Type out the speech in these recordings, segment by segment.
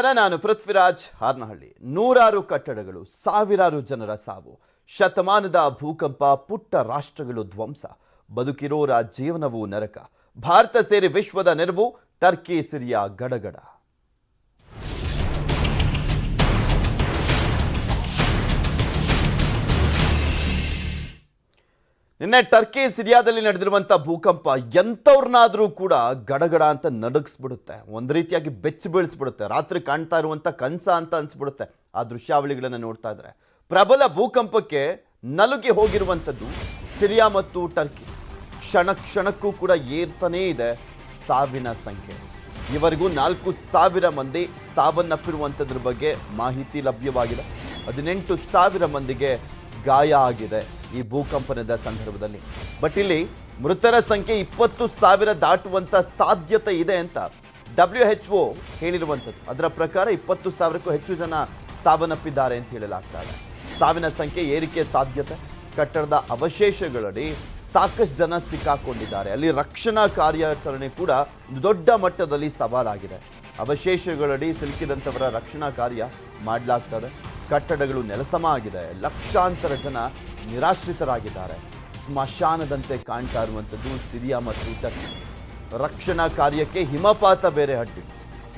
ನಮಸ್ಕಾರ, ನಾನು ಪೃಥ್ವಿರಾಜ್ ಹಾರ್ನಹಳ್ಳಿ. ನೂರಾರು ಕಟ್ಟಡಗಳು, ಸಾವಿರಾರು ಜನರ ಸಾವು, ಶತಮಾನದ ಭೂಕಂಪ, ಪುಟ್ಟ ರಾಷ್ಟ್ರಗಳು ಧ್ವಂಸ, ಬದುಕಿರೋರ ಜೀವನವೂ ನರಕ. ಭಾರತ ಸೇರಿ ವಿಶ್ವದ ನೆರವು, ಟರ್ಕಿ ಸಿರಿಯಾ ಗಡಗಡ. ನಿನ್ನೆ ಟರ್ಕಿ ಸಿರಿಯಾದಲ್ಲಿ ನಡೆದಿರುವಂಥ ಭೂಕಂಪ ಎಂಥವ್ರನ್ನಾದರೂ ಕೂಡ ಗಡಗಡ ಅಂತ ನಡುಗಿಸ್ಬಿಡುತ್ತೆ. ಒಂದು ರೀತಿಯಾಗಿ ಬೆಚ್ಚಿ ಬೀಳಿಸ್ಬಿಡುತ್ತೆ. ರಾತ್ರಿ ಕಾಣ್ತಾ ಇರುವಂಥ ಕನಸ ಅಂತ ಅನ್ಸ್ಬಿಡುತ್ತೆ ಆ ದೃಶ್ಯಾವಳಿಗಳನ್ನು ನೋಡ್ತಾ ಇದ್ರೆ. ಪ್ರಬಲ ಭೂಕಂಪಕ್ಕೆ ನಲುಗಿ ಹೋಗಿರುವಂಥದ್ದು ಸಿರಿಯಾ ಮತ್ತು ಟರ್ಕಿ. ಕ್ಷಣ ಕ್ಷಣಕ್ಕೂ ಕೂಡ ಏರ್ತಾನೇ ಇದೆ ಸಾವಿನ ಸಂಖ್ಯೆ. ಇವರೆಗೂ 4,000 ಮಂದಿ ಸಾವನ್ನಪ್ಪಿರುವಂಥದ್ರ ಬಗ್ಗೆ ಮಾಹಿತಿ ಲಭ್ಯವಾಗಿದೆ. 18,000 ಮಂದಿಗೆ ಗಾಯ ಆಗಿದೆ ಈ ಭೂಕಂಪನದ ಸಂದರ್ಭದಲ್ಲಿ. ಬಟ್ ಇಲ್ಲಿ ಮೃತರ ಸಂಖ್ಯೆ 20,000 ದಾಟುವಂತ ಸಾಧ್ಯತೆ ಇದೆ ಅಂತ WHO ಹೇಳಿರುವಂಥದ್ದು. ಅದರ ಪ್ರಕಾರ 20,000ಕ್ಕೂ ಹೆಚ್ಚು ಜನ ಸಾವನ್ನಪ್ಪಿದ್ದಾರೆ ಅಂತ ಹೇಳಲಾಗ್ತಾ ಇದೆ. ಸಾವಿನ ಸಂಖ್ಯೆ ಏರಿಕೆ ಸಾಧ್ಯತೆ. ಕಟ್ಟಡದ ಅವಶೇಷಗಳಡಿ ಸಾಕಷ್ಟು ಜನ ಸಿಕ್ಕಾಕೊಂಡಿದ್ದಾರೆ. ಅಲ್ಲಿ ರಕ್ಷಣಾ ಕಾರ್ಯಾಚರಣೆ ಕೂಡ ದೊಡ್ಡ ಮಟ್ಟದಲ್ಲಿ ಸವಾಲಾಗಿದೆ. ಅವಶೇಷಗಳಡಿ ಸಿಲುಕಿದಂಥವರ ರಕ್ಷಣಾ ಕಾರ್ಯ ಮಾಡಲಾಗ್ತದೆ. ಕಟ್ಟಡಗಳು ನೆಲಸಮ ಆಗಿದೆ. ಲಕ್ಷಾಂತರ ಜನ ನಿರಾಶ್ರಿತರಾಗಿದ್ದಾರೆ. ಸ್ಮಶಾನದಂತೆ ಕಾಣ್ತಾ ಇರುವಂಥದ್ದು ಸಿರಿಯಾ ಮತ್ತು ಟರ್ಕಿ. ರಕ್ಷಣಾ ಕಾರ್ಯಕ್ಕೆ ಹಿಮಪಾತ ಬೇರೆ ಅಡ್ಡಿ.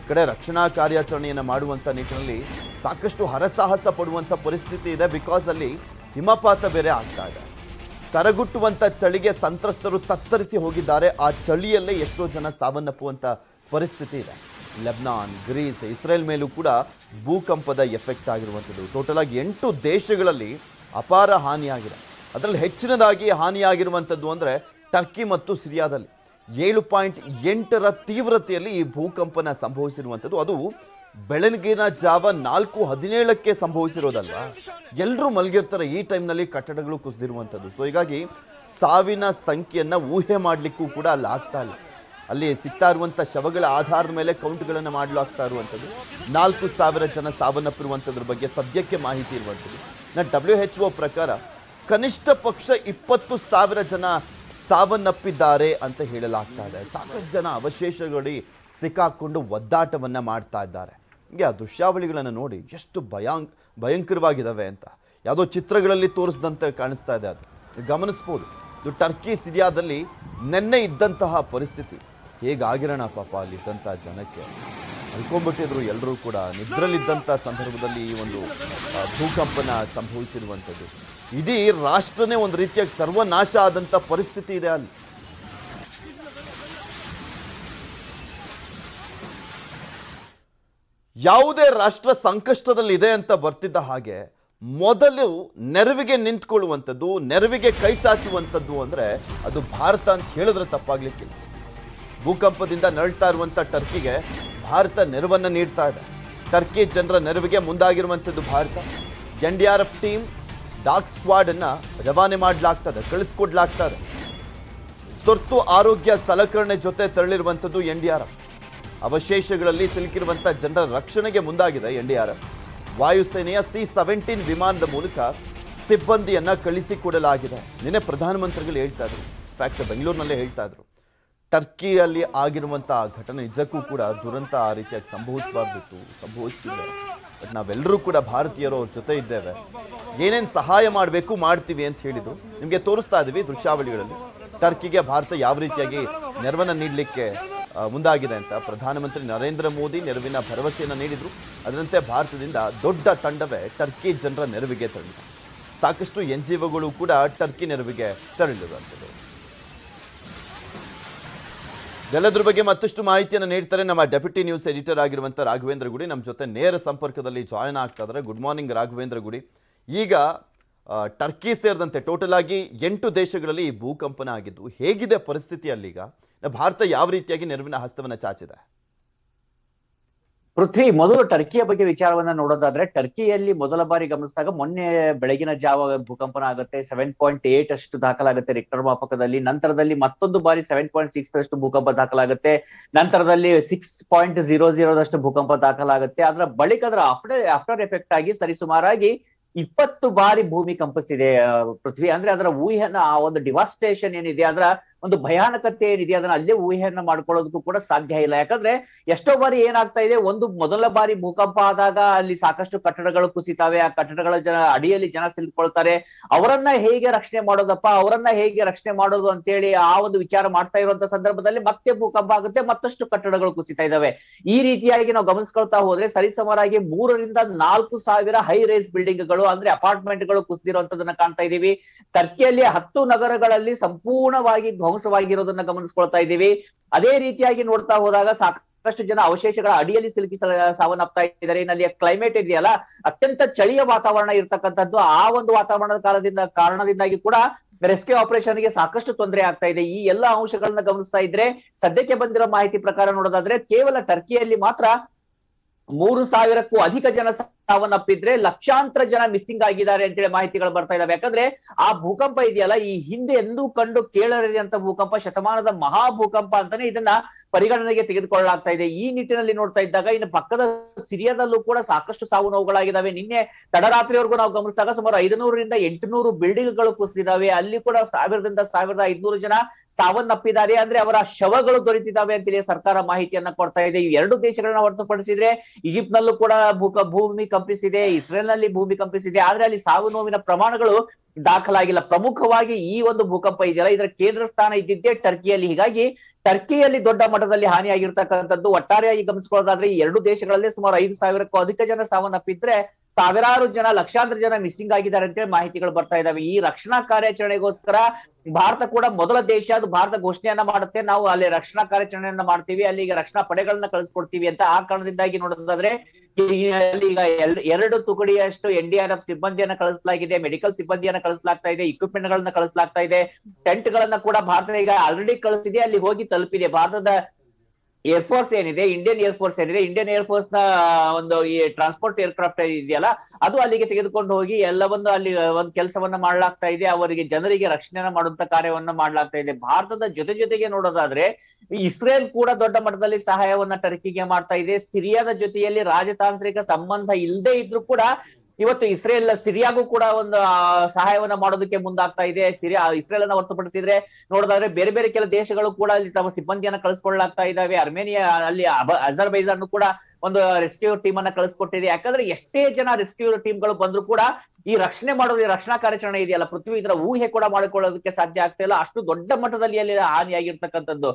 ಈ ಕಡೆ ರಕ್ಷಣಾ ಕಾರ್ಯಾಚರಣೆಯನ್ನು ಮಾಡುವಂಥ ನಿಟ್ಟಿನಲ್ಲಿ ಸಾಕಷ್ಟು ಹರಸಾಹಸ ಪಡುವಂಥ ಪರಿಸ್ಥಿತಿ ಇದೆ. ಬಿಕಾಸ್ ಅಲ್ಲಿ ಹಿಮಪಾತ ಬೇರೆ ಆಗ್ತಾ ಇದೆ. ತರಗುಟ್ಟುವಂಥ ಚಳಿಗೆ ಸಂತ್ರಸ್ತರು ತತ್ತರಿಸಿ ಹೋಗಿದ್ದಾರೆ. ಆ ಚಳಿಯಲ್ಲೇ ಎಷ್ಟೋ ಜನ ಸಾವನ್ನಪ್ಪುವಂಥ ಪರಿಸ್ಥಿತಿ ಇದೆ. ಲೆಬನಾನ್, ಗ್ರೀಸ್, ಇಸ್ರೇಲ್ ಮೇಲೂ ಕೂಡ ಭೂಕಂಪದ ಎಫೆಕ್ಟ್ ಆಗಿರುವಂಥದ್ದು. ಟೋಟಲ್ ಆಗಿ 8 ದೇಶಗಳಲ್ಲಿ ಅಪಾರ ಹಾನಿಯಾಗಿದೆ. ಅದರಲ್ಲಿ ಹೆಚ್ಚಿನದಾಗಿ ಹಾನಿಯಾಗಿರುವಂಥದ್ದು ಅಂದರೆ ಟರ್ಕಿ ಮತ್ತು ಸಿರಿಯಾದಲ್ಲಿ 7.8ರ ತೀವ್ರತೆಯಲ್ಲಿ ಈ ಭೂಕಂಪನ ಸಂಭವಿಸಿರುವಂಥದ್ದು. ಅದು ಬೆಳಗಿನ ಜಾವ 4:17ಕ್ಕೆ ಸಂಭವಿಸಿರೋದಲ್ವಾ. ಎಲ್ಲರೂ ಮಲಗಿರ್ತಾರೆ ಈ ಟೈಮ್ನಲ್ಲಿ ಕಟ್ಟಡಗಳು ಕುಸಿದಿರುವಂಥದ್ದು. ಸೊ ಹೀಗಾಗಿ ಸಾವಿನ ಸಂಖ್ಯೆಯನ್ನು ಊಹೆ ಮಾಡಲಿಕ್ಕೂ ಕೂಡ ಅಲ್ಲಿ ಆಗ್ತಾ ಇಲ್ಲ. ಅಲ್ಲಿ ಸಿಗ್ತಾ ಇರುವಂಥ ಶವಗಳ ಆಧಾರದ ಮೇಲೆ ಕೌಂಟ್ಗಳನ್ನು ಮಾಡಲಾಗ್ತಾ ಇರುವಂಥದ್ದು. 4,000 ಜನ ಸಾವನ್ನಪ್ಪಿರುವಂಥದ್ರ ಬಗ್ಗೆ ಸದ್ಯಕ್ಕೆ ಮಾಹಿತಿ ಇರುವಂಥದ್ದು. WHO ಪ್ರಕಾರ ಕನಿಷ್ಠ ಪಕ್ಷ 20,000 ಜನ ಸಾವನ್ನಪ್ಪಿದ್ದಾರೆ ಅಂತ ಹೇಳಲಾಗ್ತಾ ಇದೆ. ಸಾಕಷ್ಟು ಜನ ಅವಶೇಷಗಳಲ್ಲಿ ಸಿಕ್ಕಾಕೊಂಡು ಒದ್ದಾಟವನ್ನು ಮಾಡ್ತಾ ಇದ್ದಾರೆ. ಹೀಗೆ ಆ ದೃಶ್ಯಾವಳಿಗಳನ್ನು ನೋಡಿ ಎಷ್ಟು ಭಯಂಕರವಾಗಿದ್ದಾವೆ ಅಂತ ಯಾವುದೋ ಚಿತ್ರಗಳಲ್ಲಿ ತೋರಿಸಿದಂತೆ ಕಾಣಿಸ್ತಾ ಇದೆ. ಅದು ಗಮನಿಸ್ಬೋದು. ಇದು ಟರ್ಕಿ ಸಿರಿಯಾದಲ್ಲಿ ನೆನ್ನೆ ಇದ್ದಂತಹ ಪರಿಸ್ಥಿತಿ ಹೇಗಾಗಿರೋಣ ಪಾಪ ಅಲ್ಲಿದ್ದಂಥ ಜನಕ್ಕೆ. ಅಳ್ಕೊಂಡ್ಬಿಟ್ಟಿದ್ರು ಎಲ್ಲರೂ ಕೂಡ. ನಿದ್ರಲ್ಲಿದ್ದಂಥ ಸಂದರ್ಭದಲ್ಲಿ ಈ ಒಂದು ಭೂಕಂಪನ ಸಂಭವಿಸಿರುವಂಥದ್ದು. ಇಡೀ ರಾಷ್ಟ್ರನೇ ಒಂದು ರೀತಿಯಾಗಿ ಸರ್ವನಾಶ ಆದಂಥ ಪರಿಸ್ಥಿತಿ ಇದೆ ಅಲ್ಲಿ. ಯಾವುದೇ ರಾಷ್ಟ್ರ ಸಂಕಷ್ಟದಲ್ಲಿದೆ ಅಂತ ಬರ್ತಿದ್ದ ಹಾಗೆ ಮೊದಲು ನೆರವಿಗೆ ನಿಂತ್ಕೊಳ್ಳುವಂಥದ್ದು, ನೆರವಿಗೆ ಕೈ ಚಾಚುವಂಥದ್ದು ಅಂದರೆ ಅದು ಭಾರತ ಅಂತ ಹೇಳಿದ್ರೆ ತಪ್ಪಾಗ್ಲಿಕ್ಕಿಲ್ಲ. ಭೂಕಂಪದಿಂದ ನರಳ್ತಾ ಇರುವಂಥ ಟರ್ಕಿಗೆ ಭಾರತ ನೆರವನ್ನು ನೀಡ್ತಾ ಇದೆ. ಟರ್ಕಿ ಜನರ ನೆರವಿಗೆ ಮುಂದಾಗಿರುವಂಥದ್ದು Bharat. NDRF team, dog squad ಅನ್ನ ರವಾನೆ ಮಾಡಲಾಗ್ತದೆ, ಕಳಿಸ್ಕೊಡ್ಲಾಗ್ತದೆ. ತುರ್ತು ಆರೋಗ್ಯ ಸಲಕರಣೆ ಜೊತೆ ತೆರಳಿರುವಂಥದ್ದು NDRF. ಅವಶೇಷಗಳಲ್ಲಿ ಸಿಲುಕಿರುವಂಥ ಜನರ ರಕ್ಷಣೆಗೆ ಮುಂದಾಗಿದೆ NDRF. ವಾಯುಸೇನೆಯ C-17 ವಿಮಾನದ ಮೂಲಕ ಸಿಬ್ಬಂದಿಯನ್ನ ಕಳಿಸಿಕೊಡಲಾಗಿದೆ. ನಿನ್ನೆ ಪ್ರಧಾನಮಂತ್ರಿಗಳು ಹೇಳ್ತಾ ಇದ್ರು, ಫ್ಯಾಕ್ಟ್ ಬೆಂಗಳೂರಿನಲ್ಲೇ ಹೇಳ್ತಾ ಇದ್ರು, ಟರ್ಕಿಯಲ್ಲಿ ಆಗಿರುವಂಥ ಘಟನೆ ನಿಜಕ್ಕೂ ಕೂಡ ದುರಂತ ಆ ರೀತಿಯಾಗಿ ಸಂಭವಿಸಬಾರ್ದಿತ್ತು, ಸಂಭವಿಸ್ತಿದೆ. ಬಟ್ ನಾವೆಲ್ಲರೂ ಕೂಡ ಭಾರತೀಯರು ಅವ್ರ ಜೊತೆ ಇದ್ದೇವೆ, ಏನೇನು ಸಹಾಯ ಮಾಡಬೇಕು ಮಾಡ್ತೀವಿ ಅಂತ ಹೇಳಿದ್ರು. ನಿಮಗೆ ತೋರಿಸ್ತಾ ಇದ್ದೀವಿ ದೃಶ್ಯಾವಳಿಗಳಲ್ಲಿ ಟರ್ಕಿಗೆ ಭಾರತ ಯಾವ ರೀತಿಯಾಗಿ ನೆರವನ್ನು ನೀಡಲಿಕ್ಕೆ ಮುಂದಾಗಿದೆ ಅಂತ. ಪ್ರಧಾನಮಂತ್ರಿ ನರೇಂದ್ರ ಮೋದಿ ನೆರವಿನ ಭರವಸೆಯನ್ನು ನೀಡಿದ್ರು. ಅದರಂತೆ ಭಾರತದಿಂದ ದೊಡ್ಡ ತಂಡವೇ ಟರ್ಕಿ ಜನರ ನೆರವಿಗೆ ತೆರಳಿದೆ. ಸಾಕಷ್ಟು NGOಗಳು ಕೂಡ ಟರ್ಕಿ ನೆರವಿಗೆ ತೆರಳಿರುವಂಥದ್ದು. ಎಲ್ಲದ್ರ ಬಗ್ಗೆ ಮತ್ತಷ್ಟು ಮಾಹಿತಿಯನ್ನು ನೀಡ್ತಾರೆ ನಮ್ಮ ಡೆಪ್ಯೂಟಿ ನ್ಯೂಸ್ ಎಡಿಟರ್ ಆಗಿರುವಂಥ ರಾಘವೇಂದ್ರ ಗುಡಿ. ನಮ್ಮ ಜೊತೆ ನೇರ ಸಂಪರ್ಕದಲ್ಲಿ ಜಾಯ್ನ್ ಆಗ್ತಾ ಇದ್ದಾರೆ. ಗುಡ್ ಮಾರ್ನಿಂಗ್ ರಾಘವೇಂದ್ರ ಗುಡಿ. ಈಗ ಟರ್ಕಿ ಸೇರಿದಂತೆ ಟೋಟಲ್ ಆಗಿ 8 ದೇಶಗಳಲ್ಲಿ ಈ ಭೂಕಂಪನ ಆಗಿದ್ದು. ಹೇಗಿದೆ ಪರಿಸ್ಥಿತಿ ಅಲ್ಲೀಗ? ಭಾರತ ಯಾವ ರೀತಿಯಾಗಿ ನೆರವಿನ ಹಸ್ತವನ್ನ ಚಾಚಿದೆ? ಪೃಥ್ವಿ, ಮೊದಲು ಟರ್ಕಿಯ ಬಗ್ಗೆ ವಿಚಾರವನ್ನ ನೋಡೋದಾದ್ರೆ, ಟರ್ಕಿಯಲ್ಲಿ ಮೊದಲ ಬಾರಿ ಗಮನಿಸಿದಾಗ ಮೊನ್ನೆ ಬೆಳಗಿನ ಜಾವ ಭೂಕಂಪನ ಆಗುತ್ತೆ. 7.8 ಅಷ್ಟು ದಾಖಲಾಗುತ್ತೆ ರಿಕ್ಟರ್ ಮಾಪಕದಲ್ಲಿ. ನಂತರದಲ್ಲಿ ಮತ್ತೊಂದು ಬಾರಿ 7.6 ಅಷ್ಟು ಭೂಕಂಪ ದಾಖಲಾಗುತ್ತೆ. ನಂತರದಲ್ಲಿ 6.00 ಭೂಕಂಪ ದಾಖಲಾಗುತ್ತೆ. ಅದರ ಬಳಿಕ ಅದರ ಆಫ್ಟರ್ ಎಫೆಕ್ಟ್ ಆಗಿ ಸರಿಸುಮಾರಾಗಿ 20 ಬಾರಿ ಭೂಮಿ ಕಂಪಿಸಿದೆ ಪೃಥ್ವಿ. ಅಂದ್ರೆ ಅದರ ಊಹೆನ, ಆ ಒಂದು ಡಿವಾಸ್ಟೇಷನ್ ಏನಿದೆ, ಅದರ ಒಂದು ಭಯಾನಕತೆ ಏನಿದೆ ಅದನ್ನ ಅಲ್ಲೇ ಊಹೆಯನ್ನ ಮಾಡ್ಕೊಳ್ಳೋದಕ್ಕೂ ಕೂಡ ಸಾಧ್ಯ ಇಲ್ಲ. ಯಾಕಂದ್ರೆ ಎಷ್ಟೋ ಬಾರಿ ಏನಾಗ್ತಾ ಇದೆ, ಒಂದು ಮೊದಲ ಬಾರಿ ಭೂಕಂಪ ಆದಾಗ ಅಲ್ಲಿ ಸಾಕಷ್ಟು ಕಟ್ಟಡಗಳು ಕುಸಿತಾವೆ, ಆ ಕಟ್ಟಡಗಳ ಅಡಿಯಲ್ಲಿ ಜನ ಸಿಲ್ಕೊಳ್ತಾರೆ. ಅವರನ್ನ ಹೇಗೆ ರಕ್ಷಣೆ ಮಾಡೋದಪ್ಪ, ಅವರನ್ನ ಹೇಗೆ ರಕ್ಷಣೆ ಮಾಡೋದು ಅಂತೇಳಿ ಆ ಒಂದು ವಿಚಾರ ಮಾಡ್ತಾ ಇರುವಂತ ಸಂದರ್ಭದಲ್ಲಿ ಮತ್ತೆ ಭೂಕಂಪ ಆಗುತ್ತೆ, ಮತ್ತಷ್ಟು ಕಟ್ಟಡಗಳು ಕುಸಿತಾ ಇದಾವೆ. ಈ ರೀತಿಯಾಗಿ ನಾವು ಗಮನಿಸ್ಕೊಳ್ತಾ ಹೋದ್ರೆ ಸರಿಸುಮಾರಾಗಿ 3,000-4,000 ಹೈ ರೈಸ್ ಬಿಲ್ಡಿಂಗ್ ಗಳು ಅಂದ್ರೆ ಅಪಾರ್ಟ್ಮೆಂಟ್ ಗಳು ಕುಸಿದಿರುವಂತದನ್ನ ಕಾಣ್ತಾ ಇದೀವಿ. ಟರ್ಕಿಯಲ್ಲಿ 10 ನಗರಗಳಲ್ಲಿ ಸಂಪೂರ್ಣವಾಗಿ ಧ್ವಂಸವಾಗಿರೋದನ್ನ ಗಮನಿಸ್ಕೊಳ್ತಾ ಇದ್ದೀವಿ. ಅದೇ ರೀತಿಯಾಗಿ ನೋಡ್ತಾ ಹೋದಾಗ ಸಾಕಷ್ಟು ಜನ ಅವಶೇಷಗಳ ಅಡಿಯಲ್ಲಿ ಸಿಲುಕಿ ಸಾವನ್ನಪ್ತಾ ಇದ್ದಾರೆ. ಇಲ್ಲಿಯ ಕ್ಲೈಮೇಟ್ ಇದೆಯಲ್ಲ, ಅತ್ಯಂತ ಚಳಿಯ ವಾತಾವರಣ ಇರ್ತಕ್ಕಂಥದ್ದು. ಆ ಒಂದು ವಾತಾವರಣದ ಕಾರಣದಿಂದಾಗಿ ಕೂಡ ರೆಸ್ಕ್ಯೂ ಆಪರೇಷನ್ ಗೆ ಸಾಕಷ್ಟು ತೊಂದರೆ ಆಗ್ತಾ ಇದೆ. ಈ ಎಲ್ಲಾ ಅಂಶಗಳನ್ನ ಗಮನಿಸ್ತಾ ಇದ್ರೆ ಸದ್ಯಕ್ಕೆ ಬಂದಿರೋ ಮಾಹಿತಿ ಪ್ರಕಾರ ನೋಡೋದಾದ್ರೆ ಕೇವಲ ಟರ್ಕಿಯಲ್ಲಿ ಮಾತ್ರ 3,000ಕ್ಕೂ ಅಧಿಕ ಜನ ಸಾವನ್ನಪ್ಪಿದ್ರೆ, ಲಕ್ಷಾಂತರ ಜನ ಮಿಸ್ಸಿಂಗ್ ಆಗಿದ್ದಾರೆ ಅಂತೇಳಿ ಮಾಹಿತಿಗಳು ಬರ್ತಾ ಇದಾವೆ. ಯಾಕಂದ್ರೆ ಆ ಭೂಕಂಪ ಇದೆಯಲ್ಲ, ಈ ಹಿಂದೆ ಎಂದೂ ಕಂಡು ಕೇಳರಿದಂತ ಭೂಕಂಪ, ಶತಮಾನದ ಮಹಾ ಭೂಕಂಪ ಅಂತಾನೆ ಇದನ್ನ ಪರಿಗಣನೆಗೆ ತೆಗೆದುಕೊಳ್ಳಲಾಗ್ತಾ ಇದೆ. ಈ ನಿಟ್ಟಿನಲ್ಲಿ ನೋಡ್ತಾ ಇದ್ದಾಗ ಇನ್ನು ಪಕ್ಕದ ಸಿರಿಯಾದಲ್ಲೂ ಕೂಡ ಸಾಕಷ್ಟು ಸಾವು ನೋವುಗಳಾಗಿದ್ದಾವೆ. ನಿನ್ನೆ ತಡರಾತ್ರಿವರೆಗೂ ನಾವು ಗಮನಿಸಿದಾಗ ಸುಮಾರು 500-800 ಬಿಲ್ಡಿಂಗ್ ಗಳು ಕುಸಿದಿದ್ದಾವೆ. ಅಲ್ಲಿ ಕೂಡ 1,000-1,500 ಜನ ಸಾವನ್ನಪ್ಪಿದ್ದಾರೆ. ಅಂದ್ರೆ ಅವರ ಶವಗಳು ದೊರೆತಿದ್ದಾವೆ ಅಂತೇಳಿ ಸರ್ಕಾರ ಮಾಹಿತಿಯನ್ನ ಕೊಡ್ತಾ ಇದೆ. ಈ ಎರಡು ದೇಶಗಳನ್ನ ಹೊರತುಪಡಿಸಿದ್ರೆ ಈಜಿಪ್ಟ್ ನಲ್ಲೂ ಕೂಡ ಭೂಮಿ ಕಂಪಿಸಿದೆ, ಇಸ್ರೇಲ್ ನಲ್ಲಿ ಭೂಮಿ ಕಂಪಿಸಿದೆ. ಆದ್ರೆ ಅಲ್ಲಿ ಸಾವು ನೋವಿನ ಪ್ರಮಾಣಗಳು ದಾಖಲಾಗಿಲ್ಲ. ಪ್ರಮುಖವಾಗಿ ಈ ಒಂದು ಭೂಕಂಪ ಇದೆಯಲ್ಲ, ಇದರ ಕೇಂದ್ರ ಸ್ಥಾನ ಇದ್ದಿದ್ದೇ ಟರ್ಕಿಯಲ್ಲಿ. ಹೀಗಾಗಿ ಟರ್ಕಿಯಲ್ಲಿ ದೊಡ್ಡ ಮಟ್ಟದಲ್ಲಿ ಹಾನಿಯಾಗಿರ್ತಕ್ಕಂಥದ್ದು. ಒಟ್ಟಾರೆಯಾಗಿ ಗಮನಿಸಿಕೊಳ್ಳೋದಾದ್ರೆ ಈ ಎರಡು ದೇಶಗಳಲ್ಲೇ ಸುಮಾರು 5,000ಕ್ಕೂ ಅಧಿಕ ಜನ ಸಾವನ್ನಪ್ಪಿದ್ರೆ, ಸಾವಿರಾರು ಜನ, ಲಕ್ಷಾಂತರ ಜನ ಮಿಸ್ಸಿಂಗ್ ಆಗಿದ್ದಾರೆ ಅಂತೇಳಿ ಮಾಹಿತಿಗಳು ಬರ್ತಾ ಇದಾವೆ. ಈ ರಕ್ಷಣಾ ಕಾರ್ಯಾಚರಣೆಗೋಸ್ಕರ ಭಾರತ ಕೂಡ ಮೊದಲ ದೇಶ, ಅದು ಭಾರತ ಘೋಷಣೆಯನ್ನ ಮಾಡುತ್ತೆ, ನಾವು ಅಲ್ಲಿ ರಕ್ಷಣಾ ಕಾರ್ಯಾಚರಣೆಯನ್ನ ಮಾಡ್ತೀವಿ, ಅಲ್ಲಿಗೆ ರಕ್ಷಣಾ ಪಡೆಗಳನ್ನ ಕಳಿಸ್ಕೊಡ್ತೀವಿ ಅಂತ. ಆ ಕಾರಣದಿಂದಾಗಿ ನೋಡೋದಾದ್ರೆ ಅಲ್ಲಿ ಈಗ 2 ತುಕಡಿಯಷ್ಟು NDRF ಸಿಬ್ಬಂದಿಯನ್ನ ಕಳಿಸಲಾಗಿದೆ, ಮೆಡಿಕಲ್ ಸಿಬ್ಬಂದಿಯನ್ನ ಕಳಿಸಲಾಗ್ತಾ ಇದೆ, ಇಕ್ವಿಪ್ಮೆಂಟ್ ಗಳನ್ನ ಕಳಿಸಲಾಗ್ತಾ ಇದೆ, ಟೆಂಟ್ ಗಳನ್ನ ಕೂಡ ಭಾರತ ಈಗ ಆಲ್ರೆಡಿ ಕಳಿಸಿದೆ, ಅಲ್ಲಿ ಹೋಗಿ ತಲುಪಿದೆ. ಭಾರತದ ಏರ್ಫೋರ್ಸ್ ಏನಿದೆ, ಇಂಡಿಯನ್ ಏರ್ಫೋರ್ಸ್ ಏನಿದೆ, ಇಂಡಿಯನ್ ಏರ್ಫೋರ್ಸ್ ನ ಒಂದು ಈ ಟ್ರಾನ್ಸ್ಪೋರ್ಟ್ ಏರ್ಕ್ರಾಫ್ಟ್ ಇದೆಯಲ್ಲ, ಅದು ಅಲ್ಲಿಗೆ ತೆಗೆದುಕೊಂಡು ಹೋಗಿ ಎಲ್ಲವೊಂದು ಅಲ್ಲಿ ಒಂದು ಕೆಲಸವನ್ನ ಮಾಡ್ಲಾಗ್ತಾ ಇದೆ. ಅವರಿಗೆ ಜನರಿಗೆ ರಕ್ಷಣೆಯನ್ನ ಮಾಡುವಂತ ಕಾರ್ಯವನ್ನ ಮಾಡ್ಲಾಗ್ತಾ ಇದೆ. ಭಾರತದ ಜೊತೆಗೆ ನೋಡೋದಾದ್ರೆ ಇಸ್ರೇಲ್ ಕೂಡ ದೊಡ್ಡ ಮಟ್ಟದಲ್ಲಿ ಸಹಾಯವನ್ನ ಟರ್ಕಿಗೆ ಮಾಡ್ತಾ ಇದೆ. ಸಿರಿಯಾದ ಜೊತೆಯಲ್ಲಿ ರಾಜತಾಂತ್ರಿಕ ಸಂಬಂಧ ಇಲ್ಲದೆ ಇದ್ರೂ ಕೂಡ ಇವತ್ತು ಸಿರಿಯಾಗೂ ಕೂಡ ಒಂದು ಸಹಾಯವನ್ನ ಮಾಡೋದಕ್ಕೆ ಮುಂದಾಗ್ತಾ ಇದೆ. ಇಸ್ರೇಲ್ ಅನ್ನ ಹೊರತುಪಡಿಸಿದ್ರೆ ನೋಡೋದಾದ್ರೆ ಬೇರೆ ಬೇರೆ ಕೆಲ ದೇಶಗಳು ಕೂಡ ಅಲ್ಲಿ ತಮ್ಮ ಸಿಬ್ಬಂದಿಯನ್ನ ಕಳಿಸ್ಕೊಳ್ಳಲಾಗ್ತಾ ಇದಾವೆ. ಅರ್ಮೇನಿಯಾ, ಅಲ್ಲಿ ಅಜರ್ಬೈಜಾನ್ ಕೂಡ ಒಂದು ರೆಸ್ಕ್ಯೂ ಟೀಮ್ ಅನ್ನ ಕಳಿಸ್ಕೊಟ್ಟಿದೆ. ಯಾಕಂದ್ರೆ ಎಷ್ಟೇ ಜನ ರೆಸ್ಕ್ಯೂ ಟೀಮ್ಗಳು ಬಂದ್ರು ಕೂಡ ಈ ರಕ್ಷಣೆ ಮಾಡೋದು, ಈ ರಕ್ಷಣಾ ಕಾರ್ಯಾಚರಣೆ ಇದೆಯಲ್ಲ ಪೃಥ್ವಿ, ಇದರ ಊಹೆ ಕೂಡ ಮಾಡಿಕೊಳ್ಳೋದಕ್ಕೆ ಸಾಧ್ಯ ಆಗ್ತಾ ಇಲ್ಲ. ಅಷ್ಟು ದೊಡ್ಡ ಮಟ್ಟದಲ್ಲಿ ಅಲ್ಲಿ ಹಾನಿಯಾಗಿರ್ತಕ್ಕಂಥದ್ದು.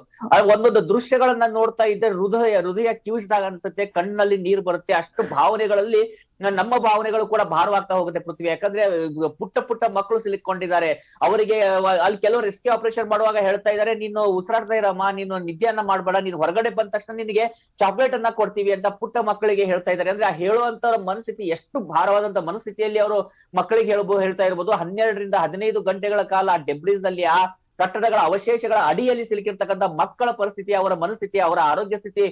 ಒಂದೊಂದು ದೃಶ್ಯಗಳನ್ನ ನೋಡ್ತಾ ಇದ್ದರೆ ಹೃದಯ ಕಿವಿಸಿದಾಗ ಅನ್ಸುತ್ತೆ, ಕಣ್ಣಲ್ಲಿ ನೀರು ಬರುತ್ತೆ. ಅಷ್ಟು ಭಾವನೆಗಳಲ್ಲಿ ನಮ್ಮ ಭಾವನೆಗಳು ಕೂಡ ಭಾರವಾಗ್ತಾ ಹೋಗುತ್ತೆ ಪೃಥ್ವಿ. ಯಾಕಂದ್ರೆ ಪುಟ್ಟ ಮಕ್ಕಳು ಸಿಲುಕೊಂಡಿದ್ದಾರೆ. ಅವರಿಗೆ ಅಲ್ಲಿ ಕೆಲವು ರೆಸ್ಕ್ಯೂ ಆಪರೇಷನ್ ಮಾಡುವಾಗ ಹೇಳ್ತಾ ಇದ್ದಾರೆ, ನೀನು ಉಸಿರಾಡ್ತಾ ಇರಮ್ಮ, ನೀನು ನಿದ್ದೆಯನ್ನ ಮಾಡ್ಬೇಡ, ನೀನು ಹೊರಗಡೆ ಬಂದ ತಕ್ಷಣ ನಿನಗೆ ಚಾಕ್ಲೇಟ್ ಅನ್ನ ಕೊಡ್ತೀವಿ ಅಂತ ಪುಟ್ಟ ಮಕ್ಕಳಿಗೆ ಹೇಳ್ತಾ ಇದ್ದಾರೆ. ಅಂದ್ರೆ ಆ ಹೇಳುವಂತ ಮನಸ್ಥಿತಿ, ಎಷ್ಟು ಭಾರವಾದಂತ ಮನಸ್ಥಿತಿಯಲ್ಲಿ ಅವರು ಮಕ್ಕಳಿಗೆ ಹೇಳ್ತಾ ಇರ್ಬೋದು. 12-15 ಗಂಟೆಗಳ ಕಾಲ ಆ ಡೆಬ್ರಿಸ್ ನಲ್ಲಿ, ಆ ಕಟ್ಟಡಗಳ ಅವಶೇಷಗಳ ಅಡಿಯಲ್ಲಿ ಸಿಲುಕಿರ್ತಕ್ಕಂಥ ಮಕ್ಕಳ ಪರಿಸ್ಥಿತಿ, ಅವರ ಮನಸ್ಥಿತಿ, ಅವರ ಆರೋಗ್ಯ ಸ್ಥಿತಿ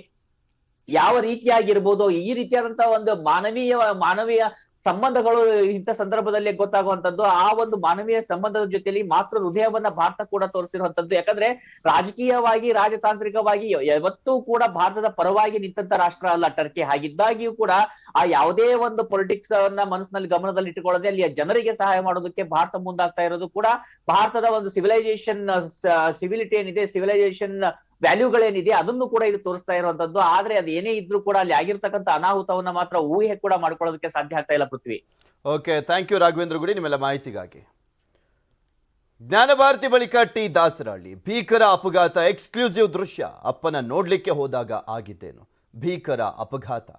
ಯಾವ ರೀತಿಯಾಗಿರ್ಬೋದು. ಈ ರೀತಿಯಾದಂತಹ ಒಂದು ಮಾನವೀಯ ಸಂಬಂಧಗಳು ಇಂಥ ಸಂದರ್ಭದಲ್ಲಿ ಗೊತ್ತಾಗುವಂತದ್ದು. ಆ ಒಂದು ಮಾನವೀಯ ಸಂಬಂಧದ ಜೊತೆಯಲ್ಲಿ ಮಾತ್ರ ಹೃದಯವನ್ನ ಭಾರತ ಕೂಡ ತೋರಿಸಿರುವಂತದ್ದು. ಯಾಕಂದ್ರೆ ರಾಜಕೀಯವಾಗಿ, ರಾಜತಾಂತ್ರಿಕವಾಗಿ ಯಾವತ್ತೂ ಕೂಡ ಭಾರತದ ಪರವಾಗಿ ನಿಂತ ರಾಷ್ಟ್ರ ಅಲ್ಲ ಟರ್ಕಿ. ಹಾಗಿದ್ದಾಗಿಯೂ ಕೂಡ ಆ ಯಾವುದೇ ಒಂದು ಪೊಲಿಟಿಕ್ಸ್ ಅನ್ನ ಮನಸ್ಸಿನಲ್ಲಿ ಗಮನದಲ್ಲಿ ಇಟ್ಟುಕೊಳ್ಳದೆ ಅಲ್ಲಿಯ ಜನರಿಗೆ ಸಹಾಯ ಮಾಡೋದಕ್ಕೆ ಭಾರತ ಮುಂದಾಗ್ತಾ ಇರೋದು ಕೂಡ ಭಾರತದ ಒಂದು ಸಿವಿಲಿಟಿ ಏನಿದೆ, ಸಿವಿಲೈಸೇಷನ್ ವ್ಯಾಲ್ಯೂಗಳೇನಿದೆ ಅದನ್ನು ಕೂಡ ಇದು ತೋರಿಸ್ತಾ ಇರುವಂತದ್ದು. ಆದ್ರೆ ಅದು ಏನೇ ಇದ್ರೂ ಕೂಡ ಅಲ್ಲಿ ಆಗಿರ್ತಕ್ಕಂಥ ಅನಾಹುತವನ್ನ ಮಾತ್ರ ಊಹೆ ಕೂಡ ಮಾಡ್ಕೊಳ್ಳೋದಕ್ಕೆ ಸಾಧ್ಯ ಆಗ್ತಾ ಇಲ್ಲ ಪೃಥ್ವಿ. ಓಕೆ, ಥ್ಯಾಂಕ್ ಯು ರಾಘವೇಂದ್ರ ಗುಡಿ ನಿಮ್ಮೆಲ್ಲ ಮಾಹಿತಿಗಾಗಿ. ಜ್ಞಾನಭಾರತಿ ಬಳಿಕ ದಾಸರಹಳ್ಳಿ ಭೀಕರ ಅಪಘಾತ, ಎಕ್ಸ್ಕ್ಲೂಸಿವ್ ದೃಶ್ಯ. ಅಪ್ಪನ ನೋಡ್ಲಿಕ್ಕೆ ಹೋದಾಗ ಆಗಿದ್ದೇನು ಭೀಕರ ಅಪಘಾತ.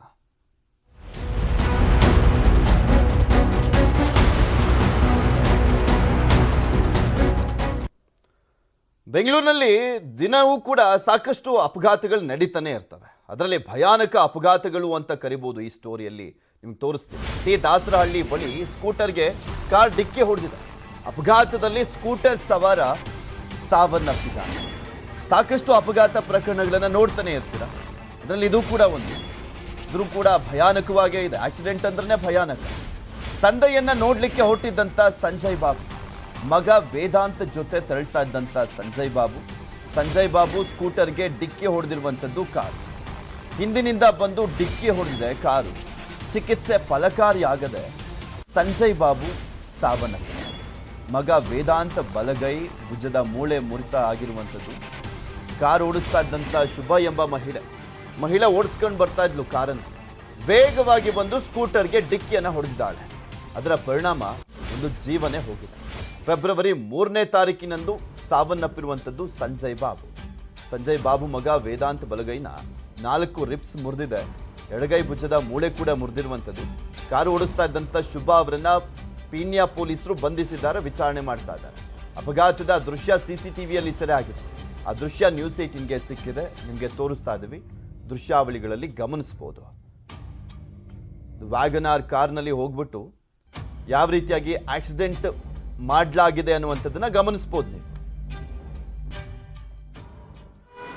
ಬೆಂಗಳೂರಿನಲ್ಲಿ ದಿನವೂ ಕೂಡ ಸಾಕಷ್ಟು ಅಪಘಾತಗಳು ನಡೀತಾನೆ ಇರ್ತವೆ. ಅದರಲ್ಲಿ ಭಯಾನಕ ಅಪಘಾತಗಳು ಅಂತ ಕರಿಬಹುದು. ಈ ಸ್ಟೋರಿಯಲ್ಲಿ ನಿಮ್ಗೆ ತೋರಿಸ್ತೀನಿ. ದಾಸರಹಳ್ಳಿ ಬಳಿ ಸ್ಕೂಟರ್ಗೆ ಕಾರ್ ಡಿಕ್ಕಿ ಹೊಡೆದಿದೆ. ಅಪಘಾತದಲ್ಲಿ ಸ್ಕೂಟರ್ ಸವಾರ ಸಾವನ್ನಪ್ಪಿದ್ದಾರೆ. ಸಾಕಷ್ಟು ಅಪಘಾತ ಪ್ರಕರಣಗಳನ್ನು ನೋಡ್ತಾನೆ ಇರ್ತೀರ. ಅದರಲ್ಲಿ ಇದು ಕೂಡ ಒಂದು. ಇದ್ರೂ ಕೂಡ ಭಯಾನಕವಾಗೇ ಇದೆ. ಆಕ್ಸಿಡೆಂಟ್ ಅಂದ್ರೆ ಭಯಾನಕ. ತಂದೆಯನ್ನ ನೋಡ್ಲಿಕ್ಕೆ ಹೊರಟಿದ್ದಂಥ ಸಂಜಯ್ ಬಾಬು, ಮಗ ವೇದಾಂತ್ ಜೊತೆ ತೆರಳ್ತಾ ಇದ್ದಂಥ ಸಂಜಯ್ ಬಾಬು ಸ್ಕೂಟರ್ಗೆ ಡಿಕ್ಕಿ ಹೊಡೆದಿರುವಂಥದ್ದು ಕಾರು. ಹಿಂದಿನಿಂದ ಬಂದು ಡಿಕ್ಕಿ ಹೊಡೆದಿದೆ ಕಾರು. ಚಿಕಿತ್ಸೆ ಫಲಕಾರಿಯಾಗದೆ ಸಂಜಯ್ ಬಾಬು ಸಾವನ್ನಪ್ಪಿದ್ದಾರೆ. ಮಗ ವೇದಾಂತ್ ಬಲಗೈ ಭುಜದ ಮೂಳೆ ಮುರಿತ ಆಗಿರುವಂಥದ್ದು. ಕಾರ್ ಓಡಿಸ್ತಾ ಇದ್ದಂಥ ಶುಭ ಎಂಬ ಮಹಿಳೆ ಓಡಿಸ್ಕೊಂಡು ಬರ್ತಾ ಇದ್ಲು ಕಾರನ್ನು. ವೇಗವಾಗಿ ಬಂದು ಸ್ಕೂಟರ್ಗೆ ಡಿಕ್ಕಿಯನ್ನು ಹೊಡೆದಿದ್ದಾಳೆ. ಅದರ ಪರಿಣಾಮ ಒಂದು ಜೀವನೇ ಹೋಗಿದೆ. ಫೆಬ್ರವರಿ 3ನೇ ತಾರೀಕಿನಂದು ಸಾವನ್ನಪ್ಪಿರುವಂಥದ್ದು ಸಂಜಯ್ ಬಾಬು ಮಗ ವೇದಾಂತ್ ಬಲಗೈನ 4 ರಿಬ್ಸ್ ಮುರಿದಿದೆ. ಎಡಗೈ ಭುಜದ ಮೂಳೆ ಕೂಡ ಮುರಿದಿರುವಂಥದ್ದು. ಕಾರು ಓಡಿಸ್ತಾ ಇದ್ದಂಥ ಶುಭ ಅವರನ್ನ ಪೀಣ್ಯ ಪೊಲೀಸರು ಬಂಧಿಸಿದ್ದಾರೆ, ವಿಚಾರಣೆ ಮಾಡ್ತಾ ಇದ್ದಾರೆ. ಅಪಘಾತದ ದೃಶ್ಯ CCTVಯಲ್ಲಿ ಸೆರೆ ಆಗಿದೆ. ಆ ದೃಶ್ಯ ನ್ಯೂಸ್ 18ಗೆ ಸಿಕ್ಕಿದೆ, ನಿಮಗೆ ತೋರಿಸ್ತಾ ಇದ್ದೀವಿ. ದೃಶ್ಯಾವಳಿಗಳಲ್ಲಿ ಗಮನಿಸಬಹುದು. ವ್ಯಾಗನಾರ್ ಕಾರ್ನಲ್ಲಿ ಹೋಗ್ಬಿಟ್ಟು ಯಾವ ರೀತಿಯಾಗಿ ಆಕ್ಸಿಡೆಂಟ್ ಮಾಡಲಾಗಿದೆ ಅನ್ನುವಂಥದ್ದನ್ನ ಗಮನಿಸಬಹುದು ನೀವು.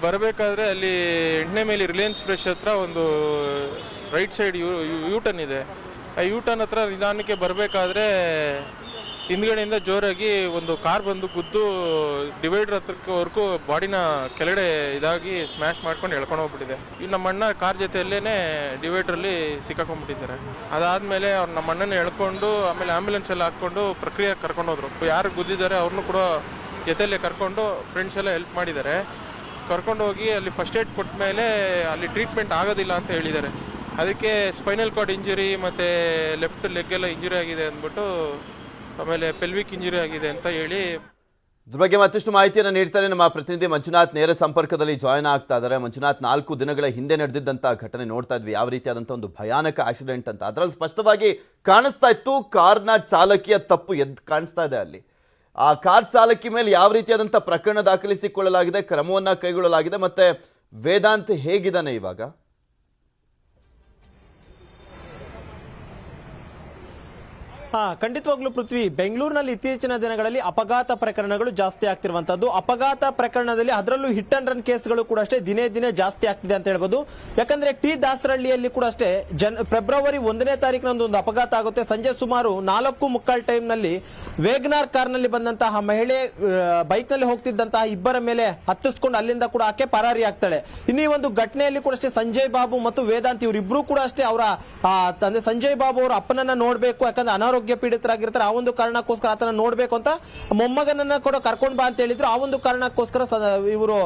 ಬರಬೇಕಾದ್ರೆ ಅಲ್ಲಿ ಎಣ್ಣೆ ಮೇಲೆ ರಿಲಯನ್ಸ್ ಫ್ರೆಶ್ ಹತ್ರ ಒಂದು ರೈಟ್ ಸೈಡ್ ಯೂಟರ್ನ್ ಇದೆ. ಆ ಯೂಟರ್ನ್ ಹತ್ರ ನಿಧಾನಕ್ಕೆ ಬರಬೇಕಾದ್ರೆ ಹಿಂದ್ಗಡೆಯಿಂದ ಜೋರಾಗಿ ಒಂದು ಕಾರ್ ಬಂದು ಗುದ್ದು ಡಿವೈಡರ್ ಹತ್ರವರೆಗೂ ಬಾಡಿನ ಕೆಳಗಡೆ ಇದಾಗಿ ಸ್ಮ್ಯಾಶ್ ಮಾಡ್ಕೊಂಡು ಎಳ್ಕೊಂಡು ಹೋಗ್ಬಿಟ್ಟಿದೆ. ಈಗ ನಮ್ಮ ಅಣ್ಣ ಕಾರ್ ಜೊತೆಯಲ್ಲೇ ಡಿವೈಡ್ರಲ್ಲಿ ಸಿಕ್ಕಾಕೊಂಡ್ಬಿಟ್ಟಿದ್ದಾರೆ. ಅದಾದಮೇಲೆ ಅವ್ರು ನಮ್ಮ ಅಣ್ಣನ ಎಳ್ಕೊಂಡು ಆಮೇಲೆ ಆಂಬ್ಯುಲೆನ್ಸ್ ಎಲ್ಲ ಹಾಕ್ಕೊಂಡು ಪ್ರಕ್ರಿಯೆ ಕರ್ಕೊಂಡು ಹೋದ್ರು. ಯಾರು ಗುದ್ದಿದ್ದಾರೆ ಅವ್ರನ್ನೂ ಕೂಡ ಜೊತೆಯಲ್ಲೇ ಕರ್ಕೊಂಡು ಫ್ರೆಂಡ್ಸ್ ಎಲ್ಲ ಹೆಲ್ಪ್ ಮಾಡಿದ್ದಾರೆ. ಕರ್ಕೊಂಡು ಹೋಗಿ ಅಲ್ಲಿ ಫಸ್ಟ್ ಏಡ್ ಕೊಟ್ಟ ಮೇಲೆ ಅಲ್ಲಿ ಟ್ರೀಟ್ಮೆಂಟ್ ಆಗೋದಿಲ್ಲ ಅಂತ ಹೇಳಿದ್ದಾರೆ. ಅದಕ್ಕೆ ಸ್ಪೈನಲ್ ಕಾರ್ಡ್ ಇಂಜುರಿ ಮತ್ತು ಲೆಫ್ಟ್ ಲೆಗ್ ಎಲ್ಲ ಇಂಜುರಿ ಆಗಿದೆ ಅಂದ್ಬಿಟ್ಟು, ಆಮೇಲೆ ಪೆಲ್ವಿಕ್ ಇಂಜುರಿ ಆಗಿದೆ ಅಂತ ಹೇಳಿ. ಇದ್ರ ಬಗ್ಗೆ ಮತ್ತಷ್ಟು ಮಾಹಿತಿಯನ್ನು ನೀಡ್ತಾರೆ ನಮ್ಮ ಪ್ರತಿನಿಧಿ ಮಂಜುನಾಥ್. ನೇರ ಸಂಪರ್ಕದಲ್ಲಿ ಜಾಯ್ನ್ ಆಗ್ತಾ ಇದ್ದಾರೆ. ಮಂಜುನಾಥ್, 4 ದಿನಗಳ ಹಿಂದೆ ನಡೆದಿದ್ದಂಥ ಘಟನೆ ನೋಡ್ತಾ ಇದ್ವಿ, ಯಾವ ರೀತಿಯಾದಂಥ ಒಂದು ಭಯಾನಕ ಆಕ್ಸಿಡೆಂಟ್ ಅಂತ. ಅದರಲ್ಲಿ ಸ್ಪಷ್ಟವಾಗಿ ಕಾಣಿಸ್ತಾ ಇತ್ತು ಕಾರ್ನ ಚಾಲಕಿಯ ತಪ್ಪು ಎದ್ದು ಕಾಣಿಸ್ತಾ ಇದೆ. ಅಲ್ಲಿ ಆ ಕಾರ್ ಚಾಲಕಿ ಮೇಲೆ ಯಾವ ರೀತಿಯಾದಂಥ ಪ್ರಕರಣ ದಾಖಲಿಸಿಕೊಳ್ಳಲಾಗಿದೆ, ಕ್ರಮವನ್ನ ಕೈಗೊಳ್ಳಲಾಗಿದೆ, ಮತ್ತೆ ವೇದಾಂತ್ ಹೇಗಿದ್ದಾನೆ ಇವಾಗ? ಖಂಡಿತವಾಗ್ಲೂ ಪೃಥ್ವಿ, ಬೆಂಗಳೂರಿನಲ್ಲಿ ಇತ್ತೀಚಿನ ದಿನಗಳಲ್ಲಿ ಅಪಘಾತ ಪ್ರಕರಣಗಳು ಜಾಸ್ತಿ ಆಗ್ತಿರುವಂತದ್ದು. ಅಪಘಾತ ಪ್ರಕರಣದಲ್ಲಿ ಅದರಲ್ಲೂ ಹಿಟ್ ಅಂಡ್ ರನ್ ಕೇಸ್ಗಳು ಕೂಡ ಅಷ್ಟೇ ದಿನೇ ದಿನೇ ಜಾಸ್ತಿ ಆಗ್ತಿದೆ ಅಂತ ಹೇಳ್ಬೋದು. ಯಾಕಂದ್ರೆ ಟಿ ದಾಸರಹಳ್ಳಿಯಲ್ಲಿ ಕೂಡ ಅಷ್ಟೇ ಫೆಬ್ರವರಿ 1ನೇ ತಾರೀಕಿನಂದು ಒಂದು ಅಪಘಾತ ಆಗುತ್ತೆ. ಸಂಜೆ ಸುಮಾರು 4:45 ಟೈಮ್ ನಲ್ಲಿ ವೇಗನಾರ್ ಕಾರ್ನಲ್ಲಿ ಬಂದಂತಹ ಮಹಿಳೆ ಬೈಕ್ ನಲ್ಲಿ ಹೋಗ್ತಿದ್ದಂತಹ ಇಬ್ಬರ ಮೇಲೆ ಹತ್ತಿಸ್ಕೊಂಡು ಅಲ್ಲಿಂದ ಕೂಡ ಆಕೆ ಪರಾರಿ ಆಗ್ತಾಳೆ. ಇನ್ನು ಈ ಒಂದು ಘಟನೆಯಲ್ಲಿ ಕೂಡ ಅಷ್ಟೇ ಸಂಜಯ್ ಬಾಬು ಮತ್ತು ವೇದಾಂತ್ ಇವರಿಬ್ರು ಕೂಡ ಅಷ್ಟೇ ಅವರ ತಂದೆ ಸಂಜಯ್ ಬಾಬು ಅವರ ಅಪ್ಪನನ್ನ ನೋಡ್ಬೇಕು, ಯಾಕಂದ್ರೆ ಅನಾರೋಗ್ಯ ಪೀಡಿತರಾಗಿರ್ತಾರೆ. ಆ ಒಂದು ಕಾರಣಕ್ಕೋಸ್ಕರ ಆತನ ನೋಡ್ಬೇಕು ಅಂತ ಮೊಮ್ಮಗನನ್ನ ಕೂಡ ಕರ್ಕೊಂಡ್ ಬಾ ಅಂತ ಹೇಳಿದ್ರು. ಆ ಒಂದು ಕಾರಣಕ್ಕೋಸ್ಕರ ಇವರು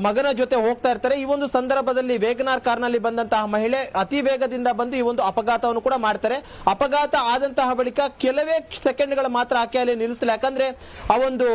ಮಗನ ಜೊತೆ ಹೋಗ್ತಾ ಇರ್ತಾರೆ. ಈ ಒಂದು ಸಂದರ್ಭದಲ್ಲಿ ವೇಗನಾರ್ ಕಾರ್ನಲ್ಲಿ ಬಂದಂತಹ ಮಹಿಳೆ ಅತಿ ವೇಗದಿಂದ ಬಂದು ಈ ಒಂದು ಅಪಘಾತವನ್ನು ಕೂಡ ಮಾಡ್ತಾರೆ. ಅಪಘಾತ ಆದಂತಹ ಬಳಿಕ ಕೆಲವೇ ಸೆಕೆಂಡ್ಗಳ ಮಾತ್ರ ಆಕೆ ಅಲ್ಲಿ ನಿಲ್ಲಿಸಲಿಲ್ಲ. ಯಾಕಂದ್ರೆ ಆ ಒಂದು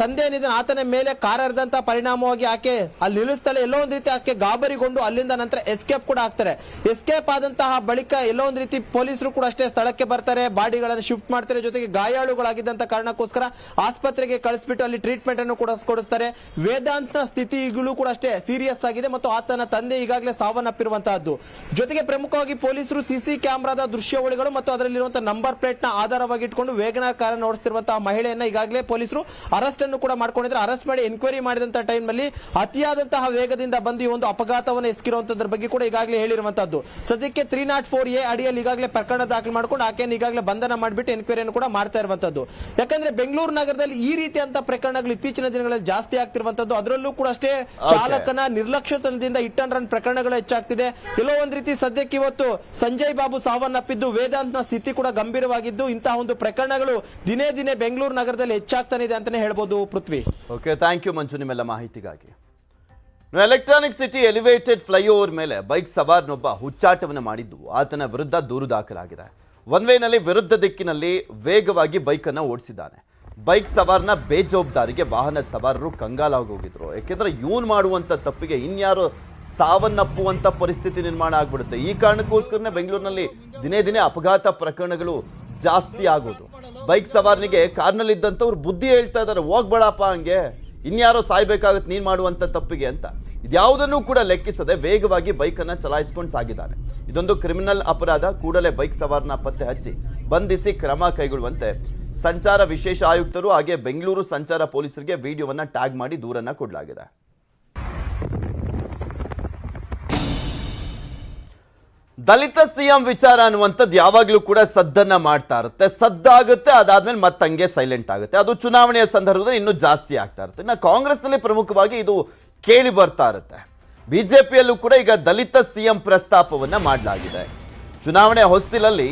ತಂದೆ ಏನಿದೆ ಆತನ ಮೇಲೆ ಕಾರ್ ಹರಿದಂತಹ ಪರಿಣಾಮವಾಗಿ ಆಕೆ ಅಲ್ಲಿ ನಿಲ್ಲಿಸ್ತಾಳೆ. ಎಲ್ಲೋ ಒಂದು ರೀತಿ ಆಕೆ ಗಾಬರಿಗೊಂಡು ಅಲ್ಲಿಂದ ನಂತರ ಎಸ್ಕೇಪ್ ಕೂಡ ಆಗ್ತಾರೆ. ಎಸ್ಕೇಪ್ ಆದಂತಹ ಬಳಿಕ ಎಲ್ಲೋ ಒಂದು ರೀತಿ ಪೊಲೀಸರು ಕೂಡ ಅಷ್ಟೇ ಸ್ಥಳಕ್ಕೆ ಬರ್ತಾರೆ, ಬಾಡಿಗಳನ್ನು ಶಿಫ್ಟ್ ಮಾಡ್ತಾರೆ. ಜೊತೆಗೆ ಗಾಯಾಳುಗಳಾಗಿದ್ದಂತ ಕಾರಣಕ್ಕೋಸ್ಕರ ಆಸ್ಪತ್ರೆಗೆ ಕಳಿಸ್ಬಿಟ್ಟು ಅಲ್ಲಿ ಟ್ರೀಟ್ಮೆಂಟ್ ಅನ್ನು ಕೂಡ ಕೊಡಿಸ್ತಾರೆ. ವೇದಾಂತ್ನ ಸ್ಥಿತಿಗಳು ಕೂಡ ಅಷ್ಟೇ ಸೀರಿಯಸ್ ಆಗಿದೆ ಮತ್ತು ಆತನ ತಂದೆ ಈಗಾಗಲೇ ಸಾವನ್ನಪ್ಪಿರುವಂತಹದ್ದು. ಜೊತೆಗೆ ಪ್ರಮುಖವಾಗಿ ಪೊಲೀಸರು ಸಿಸಿ ಕ್ಯಾಮೆರಾದ ದೃಶ್ಯಾವಳಿಗಳು ಮತ್ತು ಅದರಲ್ಲಿರುವಂತಹ ನಂಬರ್ ಪ್ಲೇಟ್ ನ ಆಧಾರವಾಗಿ ಇಟ್ಕೊಂಡು ವೇಗನಾರ್ ಕಾರನ್ನು ಓಡಿಸ್ತಿರುವಂತಹ ಮಹಿಳೆಯನ್ನ ಈಗಾಗಲೇ ಪೊಲೀಸರು ಅರೆಸ್ಟ್ ಅನ್ನು ಕೂಡ ಮಾಡ್ಕೊಂಡಿದ್ದಾರೆ. ಅರೆಸ್ಟ್ ಮಾಡಿ ಎನ್ಕ್ವೈರಿ ಮಾಡಿದಂತಹ ಟೈಮ್ ನಲ್ಲಿ ಅತಿಯಾದಂತಹ ವೇಗದಿಂದ ಬಂದು ಈ ಒಂದು ಅಪಘಾತವನ್ನು ಎಸಗಿರುವಂತದ್ರ ಬಗ್ಗೆ ಕೂಡ ಈಗಾಗಲೇ ಹೇಳಿರುವಂತದ್ದು. ಸದ್ಯಕ್ಕೆ 304A ಅಡಿಯಲ್ಲಿ ಈಗಾಗಲೇ ಪ್ರಕರಣ ದಾಖಲು ಮಾಡ್ಕೊಂಡು ಆಕೆಯನ್ನು ಈಗಾಗಲೇ ಬಂಧನ ಮಾಡಿಬಿಟ್ಟು ಎನ್ಕ್ವೈರಿಯನ್ನು ಕೂಡ ಮಾಡ್ತಾ ಇರುವಂತದ್ದು. ಯಾಕಂದ್ರೆ ಬೆಂಗಳೂರು ನಗರದಲ್ಲಿ ಈ ರೀತಿಯಂತ ಪ್ರಕರಣಗಳು ಇತ್ತೀಚಿನ ದಿನಗಳಲ್ಲಿ ಜಾಸ್ತಿ ಆಗ್ತಿರುವಂತದ್ದು. ಅದರಲ್ಲೂ ಕೂಡ ಅಷ್ಟೇ ಚಾಲಕನ ನಿರ್ಲಕ್ಷ್ಯತನದಿಂದ ಹಿಟ್ ಅಂಡ್ ರನ್ ಪ್ರಕರಣಗಳು ಹೆಚ್ಚಾಗ್ತಿದೆ. ಎಲ್ಲೋ ಒಂದ್ ರೀತಿ ಸದ್ಯಕ್ಕೆ ಇವತ್ತು ಸಂಜಯ್ ಬಾಬು ಸಾವನ್ನಪ್ಪಿದ್ದು, ವೇದಾಂತ್ನ ಸ್ಥಿತಿ ಕೂಡ ಗಂಭೀರವಾಗಿದ್ದು, ಇಂತಹ ಒಂದು ಪ್ರಕರಣಗಳು ದಿನೇ ದಿನೇ ಬೆಂಗಳೂರು ನಗರದಲ್ಲಿ ಹೆಚ್ಚಾಗ್ತಾನೆ ಇದೆ ಅಂತಾನೆ ಹೇಳ್ಬೋದು ಪೃಥ್ವಿ. ಓಕೆ, ಥ್ಯಾಂಕ್ ಯು ಮಂಜು ನಿಮ್ಮೆಲ್ಲ ಮಾಹಿತಿಗಾಗಿ. ಎಲೆಕ್ಟ್ರಾನಿಕ್ ಸಿಟಿ ಎಲಿವೇಟೆಡ್ ಫ್ಲೈಓವರ್ ಮೇಲೆ ಬೈಕ್ ಸವಾರನೊಬ್ಬ ಹುಚ್ಚಾಟವನ್ನು ಮಾಡಿದ್ದು ಆತನ ವಿರುದ್ಧ ದೂರು ದಾಖಲಾಗಿದೆ. ಒನ್ ವೇನಲ್ಲಿ ವಿರುದ್ಧ ದಿಕ್ಕಿನಲ್ಲಿ ವೇಗವಾಗಿ ಬೈಕ್ ಅನ್ನು ಓಡಿಸಿದ್ದಾನೆ. ಬೈಕ್ ಸವಾರನ ಬೇಜವಾಬ್ದಾರಿಗೆ ವಾಹನ ಸವಾರರು ಕಂಗಾಲಾಗೋಗಿದ್ರು. ಯಾಕೆಂದ್ರೆ ಇವನು ಮಾಡುವಂತ ತಪ್ಪಿಗೆ ಇನ್ಯಾರು ಸಾವನ್ನಪ್ಪುವಂತ ಪರಿಸ್ಥಿತಿ ನಿರ್ಮಾಣ ಆಗ್ಬಿಡುತ್ತೆ. ಈ ಕಾರಣಕ್ಕೋಸ್ಕರನೇ ಬೆಂಗಳೂರಿನಲ್ಲಿ ದಿನೇ ದಿನೇ ಅಪಘಾತ ಪ್ರಕರಣಗಳು ಜಾಸ್ತಿ ಆಗೋದು. ಬೈಕ್ ಸವಾರನಿಗೆ ಕಾರ್ನಲ್ಲಿ ಇದ್ದಂಥವ್ರು ಬುದ್ಧಿ ಹೇಳ್ತಾ ಇದ್ದಾರೆ, ಹೋಗ್ಬೇಡಪ್ಪ ಹಂಗೆ, ಇನ್ಯಾರೋ ಸಾಯ್ಬೇಕಾಗತ್ತೆ ನೀನ್ ಮಾಡುವಂತ ತಪ್ಪಿಗೆ ಅಂತ. ಇದ್ಯಾವುದನ್ನು ಕೂಡ ಲೆಕ್ಕಿಸದೆ ವೇಗವಾಗಿ ಬೈಕ್ ಅನ್ನ ಚಲಾಯಿಸಿಕೊಂಡು ಸಾಗಿದ್ದಾನೆ. ಇದೊಂದು ಕ್ರಿಮಿನಲ್ ಅಪರಾಧ. ಕೂಡಲೇ ಬೈಕ್ ಸವಾರನ ಪತ್ತೆ ಹಚ್ಚಿ ಬಂಧಿಸಿ ಕ್ರಮ ಕೈಗೊಳ್ಳುವಂತೆ ಸಂಚಾರ ವಿಶೇಷ ಆಯುಕ್ತರು ಹಾಗೆ ಬೆಂಗಳೂರು ಸಂಚಾರ ಪೊಲೀಸರಿಗೆ ವಿಡಿಯೋವನ್ನ ಟ್ಯಾಗ್ ಮಾಡಿ ದೂರನ್ನ ಕೊಡಲಾಗಿದೆ. ದಲಿತ ಸಿಎಂ ವಿಚಾರ ಅನ್ನುವಂಥದ್ದು ಯಾವಾಗಲೂ ಕೂಡ ಸದ್ದನ್ನ ಮಾಡ್ತಾ ಇರುತ್ತೆ. ಸದ್ದಾಗುತ್ತೆ, ಅದಾದ್ಮೇಲೆ ಮತ್ತಂಗೆ ಸೈಲೆಂಟ್ ಆಗುತ್ತೆ. ಅದು ಚುನಾವಣೆಯ ಸಂದರ್ಭದಲ್ಲಿ ಇನ್ನೂ ಜಾಸ್ತಿ ಆಗ್ತಾ ಇರುತ್ತೆ. ಇನ್ನು ಕಾಂಗ್ರೆಸ್ನಲ್ಲಿ ಪ್ರಮುಖವಾಗಿ ಇದು ಕೇಳಿ ಬರ್ತಾ ಇರುತ್ತೆ. ಬಿಜೆಪಿಯಲ್ಲೂ ಕೂಡ ಈಗ ದಲಿತ ಸಿಎಂ ಪ್ರಸ್ತಾಪವನ್ನ ಮಾಡಲಾಗಿದೆ. ಚುನಾವಣೆ ಹೊಸ್ತಿಲಲ್ಲಿ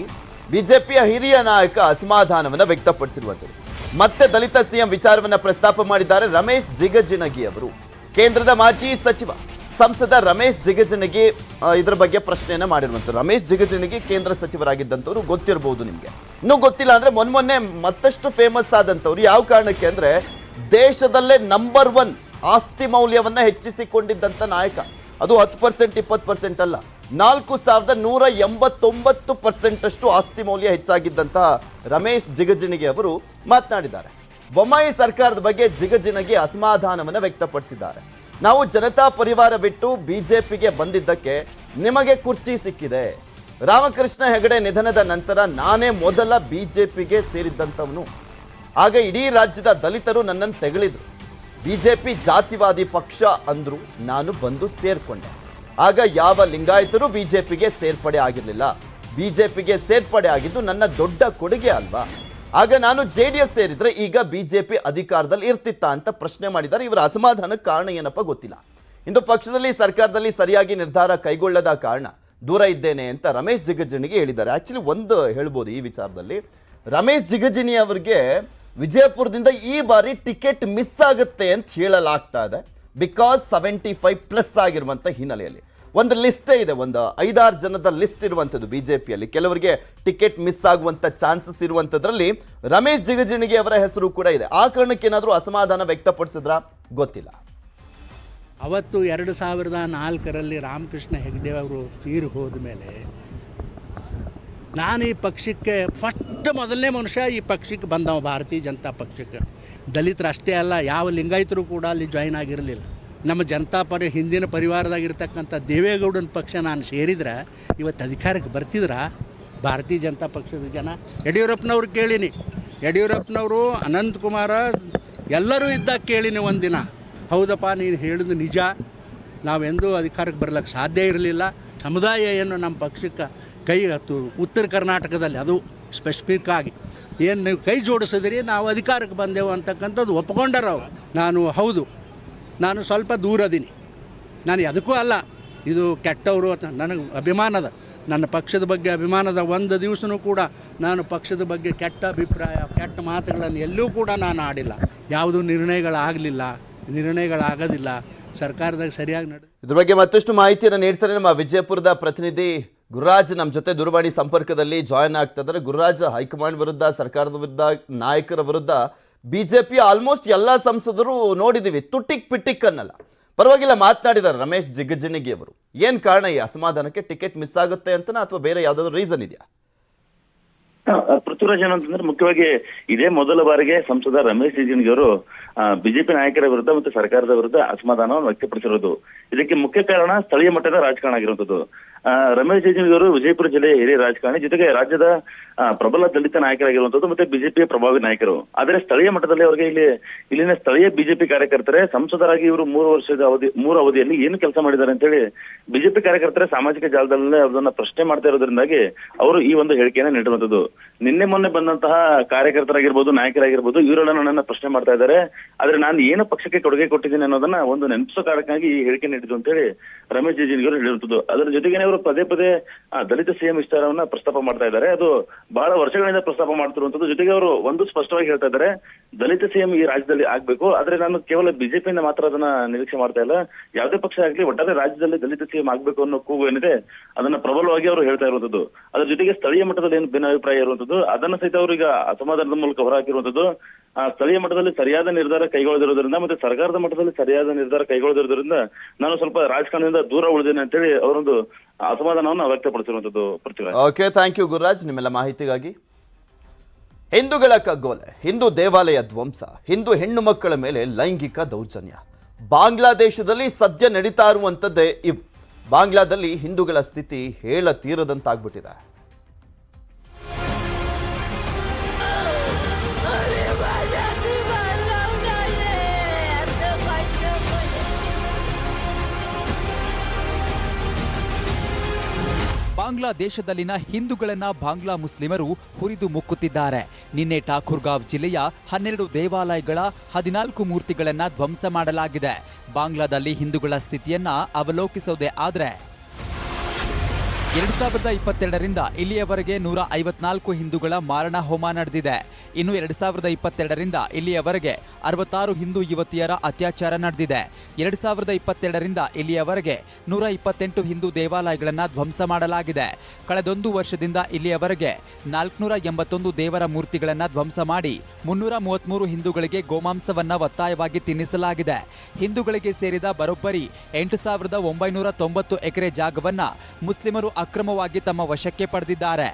ಬಿಜೆಪಿಯ ಹಿರಿಯ ನಾಯಕ ಅಸಮಾಧಾನವನ್ನ ವ್ಯಕ್ತಪಡಿಸಿರುವಂಥದ್ದು. ಮತ್ತೆ ದಲಿತ ಸಿಎಂ ವಿಚಾರವನ್ನ ಪ್ರಸ್ತಾಪ ಮಾಡಿದ್ದಾರೆ ರಮೇಶ್ ಜಿಗಜಿಣಗಿ ಅವರು. ಕೇಂದ್ರದ ಮಾಜಿ ಸಚಿವ ಸಂಸದ ರಮೇಶ್ ಜಿಗಜಿಣಗಿ ಇದರ ಬಗ್ಗೆ ಪ್ರಶ್ನೆಯನ್ನ ಮಾಡಿರುವಂತರು. ರಮೇಶ್ ಜಿಗಜಿಣಗಿ ಕೇಂದ್ರ ಸಚಿವರಾಗಿದ್ದಂಥವ್ರು, ಗೊತ್ತಿರಬಹುದು ನಿಮ್ಗೆ. ಇನ್ನೂ ಗೊತ್ತಿಲ್ಲ ಅಂದ್ರೆ ಮೊನ್ನೆ ಮತ್ತಷ್ಟು ಫೇಮಸ್ ಆದಂಥವ್ರು. ಯಾವ ಕಾರಣಕ್ಕೆ ಅಂದ್ರೆ ದೇಶದಲ್ಲೇ ನಂಬರ್ 1 ಆಸ್ತಿ ಮೌಲ್ಯವನ್ನ ಹೆಚ್ಚಿಸಿಕೊಂಡಿದ್ದಂತ ನಾಯಕ. ಅದು 10% 20% ಅಲ್ಲ, 4189% ಅಷ್ಟು ಆಸ್ತಿ ಮೌಲ್ಯ ಹೆಚ್ಚಾಗಿದ್ದಂತಹ ರಮೇಶ್ ಜಿಗಜಿಣಗಿ ಅವರು ಮಾತನಾಡಿದ್ದಾರೆ. ಬೊಮ್ಮಾಯಿ ಸರ್ಕಾರದ ಬಗ್ಗೆ ಜಿಗಜಿಣಗಿ ಅಸಮಾಧಾನವನ್ನು ವ್ಯಕ್ತಪಡಿಸಿದ್ದಾರೆ. ನಾವು ಜನತಾ ಪರಿವಾರ ಬಿಟ್ಟು ಬಿಜೆಪಿಗೆ ಬಂದಿದ್ದಕ್ಕೆ ನಿಮಗೆ ಕುರ್ಚಿ ಸಿಕ್ಕಿದೆ. ರಾಮಕೃಷ್ಣ ಹೆಗಡೆ ನಿಧನದ ನಂತರ ನಾನೇ ಮೊದಲ ಬಿಜೆಪಿಗೆ ಸೇರಿದ್ದಂಥವನು. ಆಗ ಇಡೀ ರಾಜ್ಯದ ದಲಿತರು ನನ್ನನ್ನು ತೆಗಳಿದ್ರು. ಬಿಜೆಪಿ ಜಾತಿವಾದಿ ಪಕ್ಷ ಅಂದ್ರು, ನಾನು ಬಂದು ಸೇರ್ಕೊಂಡೆ. ಆಗ ಯಾವ ಲಿಂಗಾಯತರು ಬಿಜೆಪಿಗೆ ಸೇರ್ಪಡೆ ಆಗಿರಲಿಲ್ಲ. ಬಿಜೆಪಿಗೆ ಸೇರ್ಪಡೆ ಆಗಿದ್ದು ನನ್ನ ದೊಡ್ಡ ಕೊಡುಗೆ ಅಲ್ವಾ? ಆಗ ನಾನು JDS ಸೇರಿದ್ರೆ ಈಗ ಬಿಜೆಪಿ ಅಧಿಕಾರದಲ್ಲಿ ಇರ್ತಿತ್ತ ಅಂತ ಪ್ರಶ್ನೆ ಮಾಡಿದ್ದಾರೆ. ಇವರ ಅಸಮಾಧಾನಕ್ಕೆ ಕಾರಣ ಏನಪ್ಪ ಗೊತ್ತಿಲ್ಲ. ಇಂದು ಪಕ್ಷದಲ್ಲಿ ಸರ್ಕಾರದಲ್ಲಿ ಸರಿಯಾಗಿ ನಿರ್ಧಾರ ಕೈಗೊಳ್ಳದ ಕಾರಣ ದೂರ ಇದ್ದೇನೆ ಅಂತ ರಮೇಶ್ ಜಿಗಜಿಣಗಿ ಹೇಳಿದ್ದಾರೆ. ಆಕ್ಚುಲಿ ಒಂದು ಹೇಳ್ಬೋದು ಈ ವಿಚಾರದಲ್ಲಿ, ರಮೇಶ್ ಜಿಗಜಿಣಿ ಅವರಿಗೆ ವಿಜಯಪುರದಿಂದ ಈ ಬಾರಿ ಟಿಕೆಟ್ ಮಿಸ್ ಆಗುತ್ತೆ ಅಂತ ಹೇಳಲಾಗ್ತಾ ಇದೆ. ಬಿಕಾಸ್ 75+ ಆಗಿರುವಂತ ಹಿನ್ನೆಲೆಯಲ್ಲಿ ಒಂದು ಲಿಸ್ಟೇ ಇದೆ, ಒಂದು 5-6 ಜನದ ಲಿಸ್ಟ್ ಇರುವಂಥದ್ದು ಬಿಜೆಪಿಯಲ್ಲಿ. ಕೆಲವರಿಗೆ ಟಿಕೆಟ್ ಮಿಸ್ ಆಗುವಂತ ಚಾನ್ಸಸ್ ಇರುವಂಥದ್ರಲ್ಲಿ ರಮೇಶ್ ಜಿಗಜಿಣಗಿ ಅವರ ಹೆಸರು ಕೂಡ ಇದೆ. ಆ ಕಾರಣಕ್ಕೆ ಏನಾದರೂ ಅಸಮಾಧಾನ ವ್ಯಕ್ತಪಡಿಸಿದ್ರ ಗೊತ್ತಿಲ್ಲ. ಅವತ್ತು 2004ರಲ್ಲಿ ರಾಮಕೃಷ್ಣ ಹೆಗಡೆ ಅವರು ತೀರು ಹೋದ ಮೇಲೆ ನಾನು ಈ ಪಕ್ಷಕ್ಕೆ ಮೊದಲನೇ ಮನುಷ್ಯ ಈ ಪಕ್ಷಕ್ಕೆ ಬಂದವ, ಭಾರತೀಯ ಜನತಾ ಪಕ್ಷಕ್ಕೆ. ದಲಿತರು ಅಷ್ಟೇ ಅಲ್ಲ, ಯಾವ ಲಿಂಗಾಯತರು ಕೂಡ ಅಲ್ಲಿ ಜಾಯಿನ್ ಆಗಿರಲಿಲ್ಲ. ನಮ್ಮ ಜನತಾ ಹಿಂದಿನ ಪರಿವಾರದಾಗಿರ್ತಕ್ಕಂಥ ದೇವೇಗೌಡನ ಪಕ್ಷ ನಾನು ಸೇರಿದ್ರೆ ಇವತ್ತು ಅಧಿಕಾರಕ್ಕೆ ಬರ್ತಿದ್ರ ಭಾರತೀಯ ಜನತಾ ಪಕ್ಷದ ಜನ. ಯಡಿಯೂರಪ್ಪನವ್ರು ಕೇಳೀನಿ, ಯಡಿಯೂರಪ್ಪನವರು ಅನಂತಕುಮಾರ ಎಲ್ಲರೂ ಇದ್ದಾಗ ಕೇಳೀನಿ ಒಂದಿನ, ಹೌದಪ್ಪ ನೀನು ಹೇಳಿದ ನಿಜ, ನಾವೆಂದೂ ಅಧಿಕಾರಕ್ಕೆ ಬರ್ಲಿಕ್ಕೆ ಸಾಧ್ಯ ಇರಲಿಲ್ಲ. ಸಮುದಾಯ ಏನು ನಮ್ಮ ಪಕ್ಷಕ್ಕೆ ಕೈ ಹತ್ತು ಉತ್ತರ ಕರ್ನಾಟಕದಲ್ಲಿ ಅದು ಸ್ಪೆಸಿಫಿಕ್ ಆಗಿ ಏನು ನೀವು ಕೈ ಜೋಡಿಸಿದ್ರಿ ನಾವು ಅಧಿಕಾರಕ್ಕೆ ಬಂದೆವು ಅಂತಕ್ಕಂಥದ್ದು ಒಪ್ಕೊಂಡಾರ ಅವರು. ಹೌದು ನಾನು ಸ್ವಲ್ಪ ದೂರ ಅದೀನಿ, ನಾನು ಅದಕ್ಕೂ ಅಲ್ಲ ಇದು ಕೆಟ್ಟವರು ಅಂತ ನನಗೆ ಅಭಿಮಾನದ, ನನ್ನ ಪಕ್ಷದ ಬಗ್ಗೆ ಅಭಿಮಾನದ. ಒಂದು ದಿವಸನೂ ಕೂಡ ನಾನು ಪಕ್ಷದ ಬಗ್ಗೆ ಕೆಟ್ಟ ಅಭಿಪ್ರಾಯ ಕೆಟ್ಟ ಮಾತುಗಳನ್ನು ಎಲ್ಲೂ ಕೂಡ ನಾನು ಆಡಿಲ್ಲ. ಯಾವುದೂ ನಿರ್ಣಯಗಳಾಗೋದಿಲ್ಲ, ಸರ್ಕಾರದಾಗ ಸರಿಯಾಗಿ ಇದ್ರ ಬಗ್ಗೆ ಮತ್ತಷ್ಟು ಮಾಹಿತಿಯನ್ನು ನೀಡ್ತಾರೆ ನಮ್ಮ ವಿಜಯಪುರದ ಪ್ರತಿನಿಧಿ ಗುರುರಾಜ್ ನಮ್ಮ ಜೊತೆ ದೂರವಾಣಿ ಸಂಪರ್ಕದಲ್ಲಿ ಜಾಯ್ನ್ ಆಗ್ತಾ ಇದ್ದಾರೆ. ಗುರುರಾಜ್, ಹೈಕಮಾಂಡ್ ವಿರುದ್ಧ, ಸರ್ಕಾರದ ವಿರುದ್ಧ, ನಾಯಕರ ವಿರುದ್ಧ ಬಿಜೆಪಿ ಆಲ್ಮೋಸ್ಟ್ ಎಲ್ಲ ಸಂಸದರು ನೋಡಿದೀವಿ ತುಟಿಕ್ ಪಿಟಿಕ್ ಅನ್ನಲ್ಲ, ಪರವಾಗಿಲ್ಲ ಮಾತನಾಡಿದ್ದಾರೆ ರಮೇಶ್ ಜಿಗಜಿಣಗಿ ಅವರು. ಏನ್ ಕಾರಣ ಈ ಅಸಮಾಧಾನಕ್ಕೆ? ಟಿಕೆಟ್ ಮಿಸ್ ಆಗುತ್ತೆ ಅಂತನಾ ಅಥವಾ ಬೇರೆ ಯಾವ್ದಾದ್ರು ರೀಸನ್ ಇದೆಯಾ? ಪೃಥ್ವಿರಾಜ್ ಏನಂತಂದ್ರೆ ಮುಖ್ಯವಾಗಿ ಇದೇ ಮೊದಲ ಬಾರಿಗೆ ಸಂಸದ ರಮೇಶ್ ಜಿಗಜಿಣಗಿ ಅವರು ಬಿಜೆಪಿ ನಾಯಕರ ವಿರುದ್ಧ ಮತ್ತು ಸರ್ಕಾರದ ವಿರುದ್ಧ ಅಸಮಾಧಾನವನ್ನು ವ್ಯಕ್ತಪಡಿಸಿರೋದು. ಇದಕ್ಕೆ ಮುಖ್ಯ ಕಾರಣ ಸ್ಥಳೀಯ ಮಟ್ಟದ ರಾಜಕಾರಣ ಆಗಿರುವಂತದ್ದು. ರಮೇಶ್ ಜಿಗಜಿಣಗಿ ಅವರು ವಿಜಯಪುರ ಜಿಲ್ಲೆಯ ಹಿರಿಯ ರಾಜಕಾರಣಿ, ಜೊತೆಗೆ ರಾಜ್ಯದ ಪ್ರಬಲ ದಲಿತ ನಾಯಕರಾಗಿರುವಂತದ್ದು ಮತ್ತೆ ಬಿಜೆಪಿಯ ಪ್ರಭಾವಿ ನಾಯಕರು. ಆದರೆ ಸ್ಥಳೀಯ ಮಟ್ಟದಲ್ಲಿ ಅವರಿಗೆ ಇಲ್ಲಿನ ಸ್ಥಳೀಯ ಬಿಜೆಪಿ ಕಾರ್ಯಕರ್ತರೇ ಸಂಸದರಾಗಿ ಇವರು 3 ಅವಧಿಯಲ್ಲಿ ಏನು ಕೆಲಸ ಮಾಡಿದ್ದಾರೆ ಅಂತ ಹೇಳಿ ಬಿಜೆಪಿ ಕಾರ್ಯಕರ್ತರೇ ಸಾಮಾಜಿಕ ಜಾಲದಲ್ಲೇ ಅದನ್ನ ಪ್ರಶ್ನೆ ಮಾಡ್ತಾ ಇರೋದ್ರಿಂದಾಗಿ ಅವರು ಈ ಒಂದು ಹೇಳಿಕೆಯನ್ನು ನೀಡಿರುವಂತದ್ದು. ನಿನ್ನೆ ಮೊನ್ನೆ ಬಂದಂತಹ ಕಾರ್ಯಕರ್ತರಾಗಿರ್ಬೋದು, ನಾಯಕರಾಗಿರ್ಬೋದು, ಇವರೆಲ್ಲ ನನ್ನನ್ನ ಪ್ರಶ್ನೆ ಮಾಡ್ತಾ ಇದ್ದಾರೆ. ಆದ್ರೆ ನಾನು ಏನು ಪಕ್ಷಕ್ಕೆ ಕೊಡುಗೆ ಕೊಟ್ಟಿದ್ದೀನಿ ಅನ್ನೋದನ್ನ ಒಂದು ನೆನಪಿಸೋ ಕಾರಣಕ್ಕಾಗಿ ಈ ಹೇಳಿಕೆ ನೀಡಿದ್ದು ಅಂತ ಹೇಳಿ ರಮೇಶ್ ಜಿಗಜಿಣಗಿ ಅವರು ಹೇಳಿರುತ್ತದೆ. ಅದರ ಜೊತೆಗೆ ಅವರು ಪದೇ ದಲಿತ ಸಿಎಂ ವಿಚಾರವನ್ನ ಪ್ರಸ್ತಾಪ ಮಾಡ್ತಾ ಇದ್ದಾರೆ. ಅದು ಬಹಳ ವರ್ಷಗಳಿಂದ ಪ್ರಸ್ತಾಪ ಮಾಡ್ತಿರುವಂತದ್ದು. ಜೊತೆಗೆ ಅವರು ಒಂದು ಸ್ಪಷ್ಟವಾಗಿ ಹೇಳ್ತಾ ಇದ್ದಾರೆ, ದಲಿತ ಸಿಎಂ ಈ ರಾಜ್ಯದಲ್ಲಿ ಆಗ್ಬೇಕು. ಆದ್ರೆ ನಾನು ಕೇವಲ ಬಿಜೆಪಿಯಿಂದ ಮಾತ್ರ ಅದನ್ನ ನಿರೀಕ್ಷೆ ಮಾಡ್ತಾ ಇಲ್ಲ, ಯಾವುದೇ ಪಕ್ಷ ಆಗ್ಲಿ ಒಟ್ಟಾರೆ ರಾಜ್ಯದಲ್ಲಿ ದಲಿತ ಸಿಎಂ ಆಗ್ಬೇಕು ಅನ್ನೋ ಕೂಗು ಏನಿದೆ ಅದನ್ನ ಪ್ರಬಲವಾಗಿ ಅವರು ಹೇಳ್ತಾ ಇರುವಂತದ್ದು. ಅದ್ರ ಜೊತೆಗೆ ಸ್ಥಳೀಯ ಮಟ್ಟದಲ್ಲಿ ಏನು ಭಿನ್ನಾಭಿಪ್ರಾಯ ಇರುವಂತದ್ದು ಅದನ್ನ ಸಹಿತ ಅವರು ಈಗ ಅಸಮಾಧಾನದ ಮೂಲಕ ಹೊರಹಾಕಿರುವಂತದ್ದು. ಸ್ಥಳೀಯ ಮಟ್ಟದಲ್ಲಿ ಸರಿಯಾದ ನಿರ್ಧಾರ ಕೈಗೊಳ್ಳದಿರೋದ್ರಿಂದ ಮತ್ತೆ ಸರ್ಕಾರದ ಮಟ್ಟದಲ್ಲಿ ಸರಿಯಾದ ನಿರ್ಧಾರ ಕೈಗೊಳ್ಳದಿರೋದ್ರಿಂದ ನಾನು ಸ್ವಲ್ಪ ರಾಜಕಾರಣದಿಂದ ದೂರ ಉಳಿದೇನೆ ಅಂತೇಳಿ ಅವರೊಂದು ಅಸಮಾಧಾನವನ್ನು ವ್ಯಕ್ತಪಡಿಸಿರುವಂತದ್ದು. ಓಕೆ, ಥ್ಯಾಂಕ್ ಯು ಗುರುರಾಜ್ ನಿಮ್ಮೆಲ್ಲ ಮಾಹಿತಿಗಾಗಿ. ಹಿಂದೂಗಳ ಕಗ್ಗೋಲೆ, ಹಿಂದೂ ದೇವಾಲಯ ಧ್ವಂಸ, ಹಿಂದೂ ಹೆಣ್ಣು ಮಕ್ಕಳ ಮೇಲೆ ಲೈಂಗಿಕ ದೌರ್ಜನ್ಯ ಬಾಂಗ್ಲಾದೇಶದಲ್ಲಿ ಸದ್ಯ ನಡೀತಾ ಇರುವಂತದ್ದೇ ಇವು. ಬಾಂಗ್ಲಾದಲ್ಲಿ ಹಿಂದೂಗಳ ಸ್ಥಿತಿ ಹೇಳ ತೀರದಂತಾಗ್ಬಿಟ್ಟಿದೆ. ಬಾಂಗ್ಲಾದೇಶದಲ್ಲಿನ ಹಿಂದೂಗಳನ್ನ ಬಾಂಗ್ಲಾ ಮುಸ್ಲಿಮರು ಹುರಿದು ಮುಕ್ಕುತ್ತಿದ್ದಾರೆ. ನಿನ್ನೆ ಠಾಕೂರ್ಗಾಂವ್ ಜಿಲ್ಲೆಯ 12 ದೇವಾಲಯಗಳ 14 ಮೂರ್ತಿಗಳನ್ನ ಧ್ವಂಸ ಮಾಡಲಾಗಿದೆ. ಬಾಂಗ್ಲಾದಲ್ಲಿ ಹಿಂದೂಗಳ ಸ್ಥಿತಿಯನ್ನ ಅವಲೋಕಿಸೋದೇ ಆದ್ರೆ 2022ರಿಂದ ಇಲ್ಲಿಯವರೆಗೆ 154 ಹಿಂದೂಗಳ ಮಾರಣ ಹೋಮ ನಡೆದಿದೆ. ಇನ್ನು 2022ರಿಂದ ಇಲ್ಲಿಯವರೆಗೆ 66 ಹಿಂದೂ ಯುವತಿಯರ ಅತ್ಯಾಚಾರ ನಡೆದಿದೆ. 2022ರಿಂದ ಇಲ್ಲಿಯವರೆಗೆ 128 ಹಿಂದೂ ದೇವಾಲಯಗಳನ್ನು ಧ್ವಂಸ ಮಾಡಲಾಗಿದೆ. ಕಳೆದೊಂದು ವರ್ಷದಿಂದ ಇಲ್ಲಿಯವರೆಗೆ 481 ದೇವರ ಮೂರ್ತಿಗಳನ್ನು ಧ್ವಂಸ ಮಾಡಿ 333 ಹಿಂದೂಗಳಿಗೆ ಗೋಮಾಂಸವನ್ನ ಒತ್ತಾಯವಾಗಿ ತಿನ್ನಿಸಲಾಗಿದೆ. ಹಿಂದೂಗಳಿಗೆ ಸೇರಿದ ಬರೋಬ್ಬರಿ 8,990 ಎಕರೆ ಜಾಗವನ್ನ ಮುಸ್ಲಿಮರು ಅಕ್ರಮವಾಗಿ ತಮ್ಮ ವಶಕ್ಕೆ ಪಡೆದಿದ್ದಾರೆ.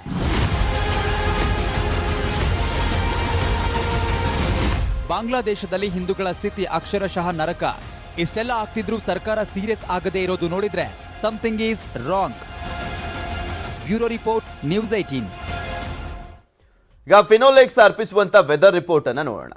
ಬಾಂಗ್ಲಾದೇಶದಲ್ಲಿ ಹಿಂದೂಗಳ ಸ್ಥಿತಿ ಅಕ್ಷರಶಃ ನರಕ. ಇಷ್ಟೆಲ್ಲ ಆಗ್ತಿದ್ರೂ ಸರ್ಕಾರ ಸೀರಿಯಸ್ ಆಗದೇ ಇರೋದು ನೋಡಿದ್ರೆ something is wrong. Bureau report, news 18. ಈಗ ಫಿನೋಲೆಕ್ಸ್ ಅರ್ಪಿಸುವಂತ ವೆದರ್ ರಿಪೋರ್ಟ್ ಅನ್ನ ನೋಡೋಣ.